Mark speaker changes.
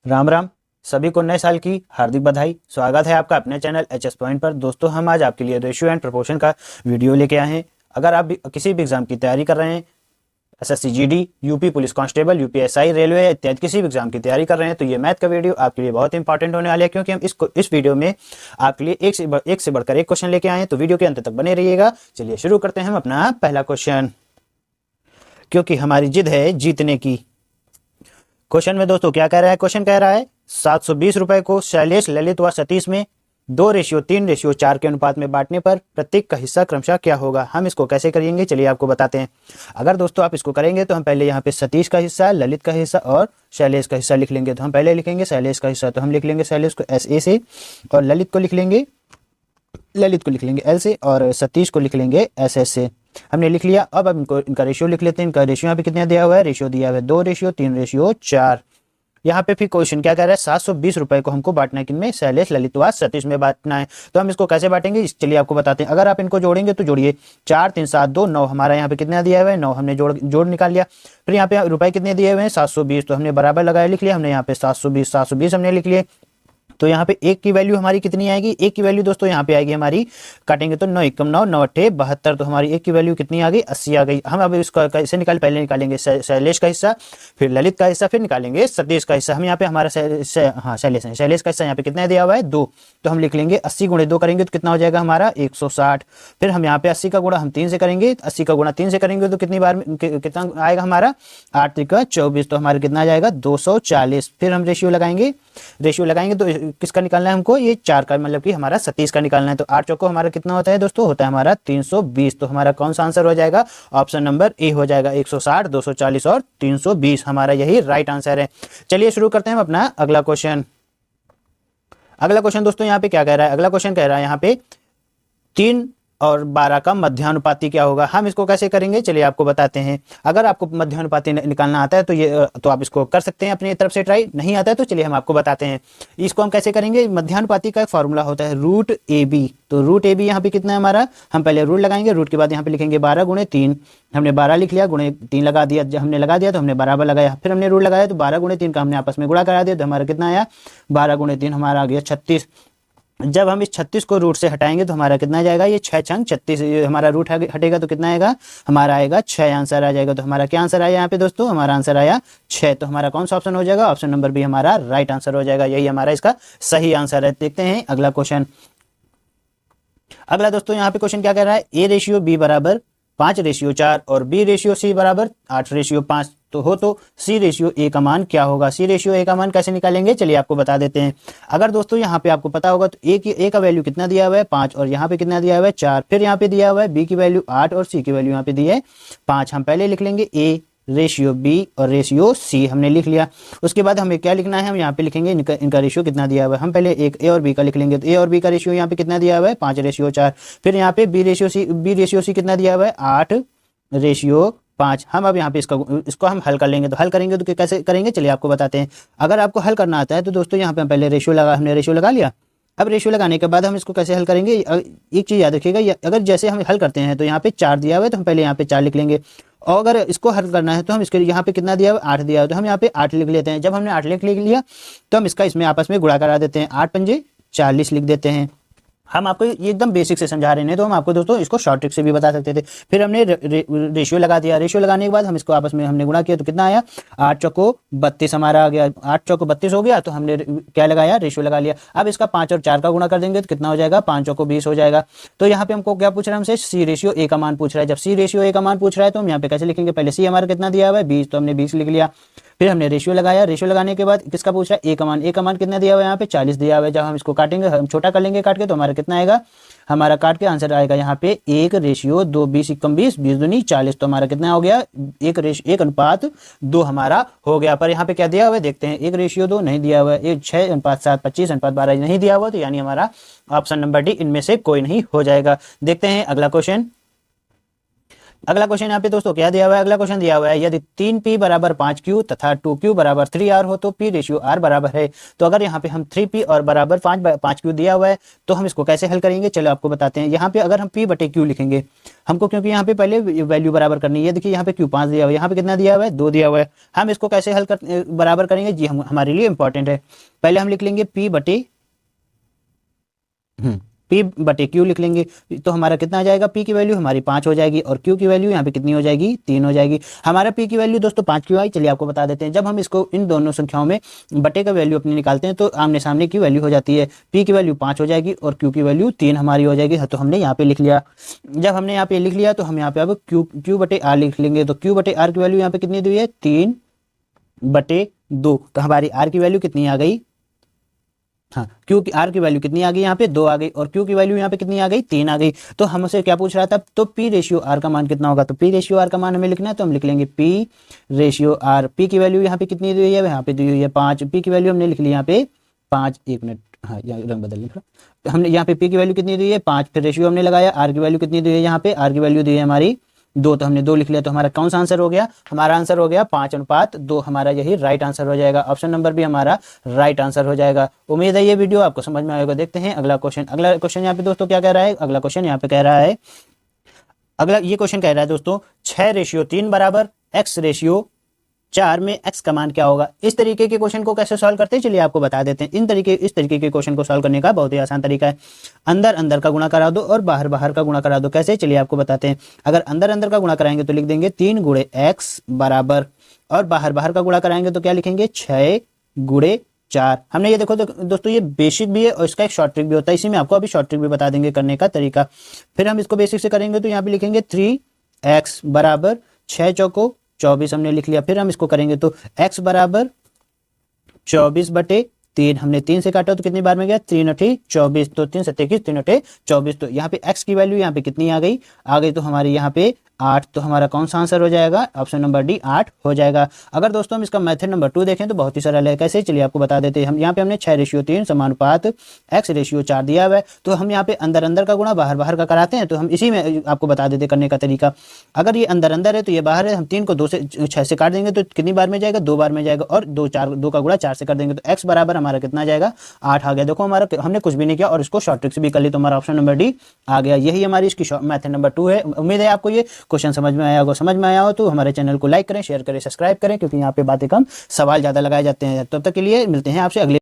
Speaker 1: राम राम। सभी को नए साल की हार्दिक बधाई। स्वागत है आपका अपने चैनल एचएस पॉइंट पर। दोस्तों, हम आज आपके लिए रेशियो एंड प्रोपोर्शन का वीडियो लेके आए हैं। अगर आप किसी भी एग्जाम की तैयारी कर रहे हैं, SSC GD, UP police constable, UPSI, railway इत्यादि किसी भी एग्जाम की तैयारी कर रहे हैं, तो ये मैथ का वीडियो आपके लिए बहुत इंपॉर्टेंट होने वाला है, क्योंकि हम इस वीडियो में आपके लिए एक से बढ़कर एक क्वेश्चन लेके आए हैं। तो वीडियो के अंत तक बने रहिएगा। चलिए शुरू करते हैं हम अपना पहला क्वेश्चन, क्योंकि हमारी जिद है जीतने की। क्वेश्चन में दोस्तों क्या कह रहा है? क्वेश्चन कह रहा है 720 रुपए को शैलेश, ललित व सतीश में 2:3:4 के अनुपात में बांटने पर प्रत्येक का हिस्सा क्रमशः क्या होगा। हम इसको कैसे करेंगे, चलिए आपको बताते हैं। अगर दोस्तों आप इसको करेंगे तो हम पहले यहाँ पे सतीश का हिस्सा, ललित का हिस्सा और शैलेश का हिस्सा लिख लेंगे। तो हम पहले लिखेंगे शैलेश का हिस्सा, तो हम लिख लेंगे शैलेश को SA से, और ललित को लिख लेंगे L से, और सतीश को लिख लेंगे SS से। हमने लिख लिया। अब इनको इनका रेशियो लिख लेते हैं। इनका रेशियो यहाँ पे कितना दिया हुआ है? रेशियो दिया हुआ है 2:3:4। यहाँ पे फिर क्वेश्चन क्या कह रहा है? 720 रुपए को हमको बांटना है किनमें? शैलेश, ललित व सतीश में बांटना है। तो हम इसको कैसे बांटेंगे, चलिए आपको बताते हैं। अगर आप इनको जोड़ेंगे तो जोड़िए, 4 3 7 2 9। हमारा यहाँ पे कितना दिया हुआ है? 9। हमने जोड़ निकाल लिया। फिर यहाँ पे रुपए कितने दिए हुए हैं? 720। तो हमने बराबर लगाया, लिख लिया हमने यहाँ पे 720 हमने लिख लिए। तो यहाँ पे एक की वैल्यू हमारी कितनी आएगी? एक की वैल्यू दोस्तों यहाँ पे आएगी हमारी, काटेंगे तो 9 एकम 9, 9 अट्ठे 72। तो हमारी एक की वैल्यू कितनी आ गई? 80 आ गई। हम अब इसका कैसे पहले निकालेंगे शैलेश का हिस्सा, फिर ललित का हिस्सा, फिर निकालेंगे सतीश का हिस्सा। हम यहाँ पे हमारा शैलेश का हिस्सा यहाँ पे कितना दिया हुआ है? 2। तो हम लिख लेंगे 80 गुणे 2 करेंगे तो कितना हो जाएगा हमारा? 160। फिर हम यहाँ पे 80 का गुणा हम 3 से करेंगे, 80 का गुणा 3 से करेंगे तो कितनी बार कितना आएगा हमारा? 8 त्रिका 24। तो हमारा कितना आ जाएगा? 240। फिर हम रेशियो लगाएंगे तो किसका निकालना है हमको? ये 4 का, मतलब कि हमारा सतीश का निकालना है। तो 8 चौको हमारा कितना होता है दोस्तों? होता है हमारा 320। तो हमारा कौन सा आंसर हो जाएगा? ऑप्शन नंबर ए हो जाएगा। 160, 240 और 320 हमारा यही राइट आंसर है। चलिए शुरू करते हैं हम अपना अगला क्वेश्चन। अगला क्वेश्चन दोस्तों यहाँ पे क्या कह रहा है? अगला क्वेश्चन कह रहा है यहाँ पे 3 और 12 का मध्यानुपाती क्या होगा। हम इसको कैसे करेंगे, चलिए आपको बताते हैं। अगर आपको मध्यानुपाती निकालना आता है तो आप इसको कर सकते हैं अपनी तरफ से ट्राई। नहीं आता है तो चलिए हम आपको बताते हैं। इसको हम कैसे करेंगे? मध्यानुपाती का एक फॉर्मूला होता है √AB। तो √AB यहाँ पे कितना है हमारा? हम पहले रूट लगाएंगे, रूट के बाद यहाँ पे लिखेंगे 12 गुणे 3। हमने 12 लिख लिया, गुणे 3 लगा दिया। जब हमने लगा दिया तो हमने बराबर लगाया, फिर हमने रूट लगाया तो 12 गुणे 3 का हमने आपस में गुणा करा दिया। तो हमारा कितना आया? 12 गुणे 3 हमारा आ गया 36। जब हम इस 36 को रूट से हटाएंगे तो हमारा कितना जाएगा? ये 6 छंग 36। हमारा रूट हटेगा तो कितना आएगा? हमारा आएगा 6 आंसर आ जाएगा। तो हमारा क्या आंसर आया यहाँ पे दोस्तों? हमारा आंसर आया 6। तो हमारा कौन सा ऑप्शन हो जाएगा? ऑप्शन नंबर बी हमारा राइट आंसर हो जाएगा। यही हमारा इसका सही आंसर है। देखते हैं अगला क्वेश्चन। अगला दोस्तों यहाँ पे क्वेश्चन क्या कह रहा है? A/B बराबर 5/4 और B/C बराबर 8/5 तो C/A का मान क्या होगा? C/A का मान कैसे निकालेंगे, चलिए आपको बता देते हैं। अगर दोस्तों यहाँ पे आपको पता होगा तो A का वैल्यू कितना दिया हुआ है? 5, और यहाँ पे कितना दिया हुआ है? 4। फिर यहाँ पे दिया हुआ है B की वैल्यू 8 और C की वैल्यू यहाँ पे दी है 5। हम पहले लिख लेंगे A/B और रेशियो C हमने लिख लिया। उसके बाद हमें क्या लिखना है? हम यहाँ पे लिखेंगे इनका रेशियो कितना दिया हुआ है। हम पहले एक A और B का लिख लेंगे। तो A और B का रेशियो यहाँ पे कितना दिया हुआ है? 5/4। फिर यहाँ पे B/C कितना दिया हुआ है? 8/5। हम अब यहाँ पे इसको हम हल कर लेंगे। तो हल करेंगे तो कैसे करेंगे, चलिए आपको बताते हैं। अगर आपको हल करना आता है तो दोस्तों यहाँ पे हम पहले हमने रेशियो लगा लिया। अब रेशियो लगाने के बाद हम इसको कैसे हल करेंगे, एक चीज याद रखिएगा। अगर जैसे हम हल करते हैं तो यहाँ पे 4 दिया हुआ है तो हम पहले यहाँ पे 4 लिख लेंगे, और अगर इसको हल करना है तो हम इसके यहाँ पे कितना दिया हुआ है? 8 दिया हुआ है तो हम यहाँ पे 8 लिख लेते हैं। जब हमने 8 लिख लिया तो हम इसमें आपस में गुणा करा देते हैं। 8 पंजे 40 लिख देते हैं। हम आपको ये एकदम बेसिक से समझा रहे हैं, तो हम आपको दोस्तों इसको शॉर्ट ट्रिक से भी बता सकते थे। फिर हमने रेशियो लगा दिया। रेशियो लगाने के बाद हम इसको आपस में हमने गुणा किया तो कितना आया? 8 चौको 32 हमारा आ गया। 8 चौको 32 हो गया तो हमने क्या लगाया? रेशियो लगा लिया। अब इसका 5 और 4 का गुणा कर देंगे तो कितना हो जाएगा? 5 चौको 20 हो जाएगा। तो यहाँ पे हमको क्या पूछ रहा है? हमसे C/A का मान पूछ रहा है। जब C/A का मान पूछ रहा है तो हम यहाँ पे कैसे लिखेंगे? पहले C हमारा कितना दिया हुआ है? 20, तो हमने 20 लिख लिया। फिर हमने रेशियो लगाया। रेशियो लगाने के बाद किसका पूछ रहा है? A का मान कितना दिया हुआ है? यहाँ पे 40 दिया हुआ है। जब हम इसको काटेंगे, हम छोटा कर लेंगे काट के, तो हमारा कितना आएगा? हमारा काट के आंसर आएगा यहाँ पे 1/2। 20 एकम 20, 20 दूनी 40। तो हमारा कितना हो गया? 1:2 हमारा हो गया। पर यहाँ पे क्या दिया हुआ है देखते हैं। 1/2 नहीं दिया हुआ है। 6:7, 25:12 नहीं दिया हुआ। तो यानी हमारा ऑप्शन नंबर डी इनमें से कोई नहीं हो जाएगा। देखते हैं अगला क्वेश्चन। अगला क्वेश्चन यहाँ पे दोस्तों क्या दिया हुआ है, अगला क्वेश्चन दिया हुआ है यदि 3p बराबर 5q तथा 2q बराबर 3r हो तो p रेशियो r बराबर है। तो अगर यहाँ पे हम 3p और बराबर 5q दिया हुआ है तो हम इसको कैसे हल करेंगे, चलो आपको बताते हैं। यहाँ पे अगर हम p बटे q लिखेंगे हमको, क्योंकि यहाँ पे पहले वैल्यू बराबर करनी है। देखिए यहाँ पे q 5 दिया हुआ है, यहाँ पे कितना दिया हुआ है 2 दिया हुआ है। हम इसको कैसे हल बराबर करेंगे जी, हमारे लिए इंपॉर्टेंट है। पहले हम लिख लेंगे p बटे q लिख लेंगे तो हमारा कितना आ जाएगा, p की वैल्यू हमारी 5 हो जाएगी और q की वैल्यू यहाँ पे कितनी हो जाएगी 3 हो जाएगी। हमारा p की वैल्यू दोस्तों 5 क्यों आई, चलिए आपको बता देते हैं। जब हम इसको इन दोनों संख्याओं में बटे का वैल्यू अपनी निकालते हैं तो आमने सामने की वैल्यू हो जाती है। p की वैल्यू 5 हो जाएगी और q की वैल्यू 3 हमारी हो जाएगी। तो हमने यहाँ पे लिख लिया। जब हमने यहाँ पे लिख लिया तो हम यहाँ पे अब q बटे r लिख लेंगे। तो q बटे r की वैल्यू यहाँ पे कितनी दी है 3 बटे 2। तो हमारी r की वैल्यू कितनी आ गई, हाँ क्यू की आर की वैल्यू कितनी आ गई, यहाँ पे 2 आ गई और क्यू की वैल्यू यहाँ पे कितनी आ गई 3 आ गई। तो हमसे क्या पूछ रहा था, तो पी रेशियो आर का मान कितना होगा। तो पी रेशियो आर का मान हमें लिखना है तो हम लिख लेंगे पी रेशियो आर। पी की वैल्यू यहाँ पे कितनी दी हुई है, यहाँ पे दी हुई है 5। पी की वैल्यू हमने लिख ली यहाँ पे 5, 1 मिनट, हाँ यहाँ रंग बदल लिखा हमने। यहाँ पे पी की वैल्यू कितनी दी है 5, फिर रेशियो हमने लगाया, आर की वैल्यू कितनी दी है, यहाँ पे आर की वैल्यू दी है हमारी 2। तो हमने 2 लिख लिया। तो हमारा कौन सा आंसर हो गया, हमारा आंसर हो गया 5:2। हमारा यही राइट आंसर हो जाएगा। ऑप्शन नंबर भी हमारा राइट आंसर हो जाएगा। उम्मीद है ये वीडियो आपको समझ में आएगा। देखते हैं अगला क्वेश्चन। अगला क्वेश्चन यहाँ पे दोस्तों क्या कह रहा है, अगला क्वेश्चन यहाँ पे कह रहा है, अगला ये क्वेश्चन कह रहा है दोस्तों 6:3 बराबर x/4 में x का मान क्या होगा। इस तरीके के क्वेश्चन को कैसे सॉल्व करते हैं चलिए आपको बता देते हैं। इस तरीके के क्वेश्चन को सॉल्व करने का बहुत ही आसान तरीका है। अंदर अंदर का गुणा करा दो और बाहर बाहर का गुणा करा दो। कैसे, चलिए आपको बताते हैं। अगर अंदर अंदर का गुणा कराएंगे तो लिख देंगे 3 गुणे x बराबर, और बाहर बाहर का गुणा कराएंगे तो क्या लिखेंगे 6 गुणे 4। हमने ये देखो दोस्तों ये बेसिक भी है और इसका एक शॉर्ट ट्रिक भी होता है। इसी में आपको अभी शॉर्ट ट्रिक भी बता देंगे करने का तरीका। फिर हम इसको बेसिक से करेंगे तो यहाँ पे लिखेंगे 3x बराबर 6 चौको 24 हमने लिख लिया। फिर हम इसको करेंगे तो x बराबर 24 बटे 3, हमने 3 से काटा तो कितनी बार में गया 3 8 24, तो 3 7 21 3 8 24। तो यहाँ पे x की वैल्यू यहाँ पे कितनी आ गई तो हमारी यहाँ पे 8। तो हमारा कौन सा आंसर हो जाएगा, ऑप्शन नंबर डी 8 हो जाएगा। अगर दोस्तों हम इसका मेथड नंबर 2 देखें तो बहुत ही सरल है। कैसे, चलिए आपको बता देते हैं। हम यहाँ पे हमने 6:3 समानुपात x/4 दिया हुआ है। तो हम यहाँ पे अंदर अंदर का गुणा बाहर बाहर का कराते हैं। तो हम इसी में आपको बता देते करने का तरीका। अगर ये अंदर अंदर है तो ये बाहर है, हम 3 को 6 से काट देंगे तो कितनी बार में जाएगा 2 बार में जाएगा, और 2 का गुणा 4 से कर देंगे तो x बराबर हमारा कितना जाएगा 8 आ गया। देखो हमारा हमने कुछ भी नहीं किया और इसको शॉर्ट ट्रिक से भी कर ली तो हमारा ऑप्शन नंबर डी आ गया। यही हमारी इसकी मेथड नंबर 2 है। उम्मीद है आपको ये क्वेश्चन समझ में आया होगा। समझ में आया हो तो हमारे चैनल को लाइक करें, शेयर करें, सब्सक्राइब करें, क्योंकि यहाँ पे बातें कम सवाल ज्यादा लगाए जाते हैं। तब तक के लिए मिलते हैं आपसे अगले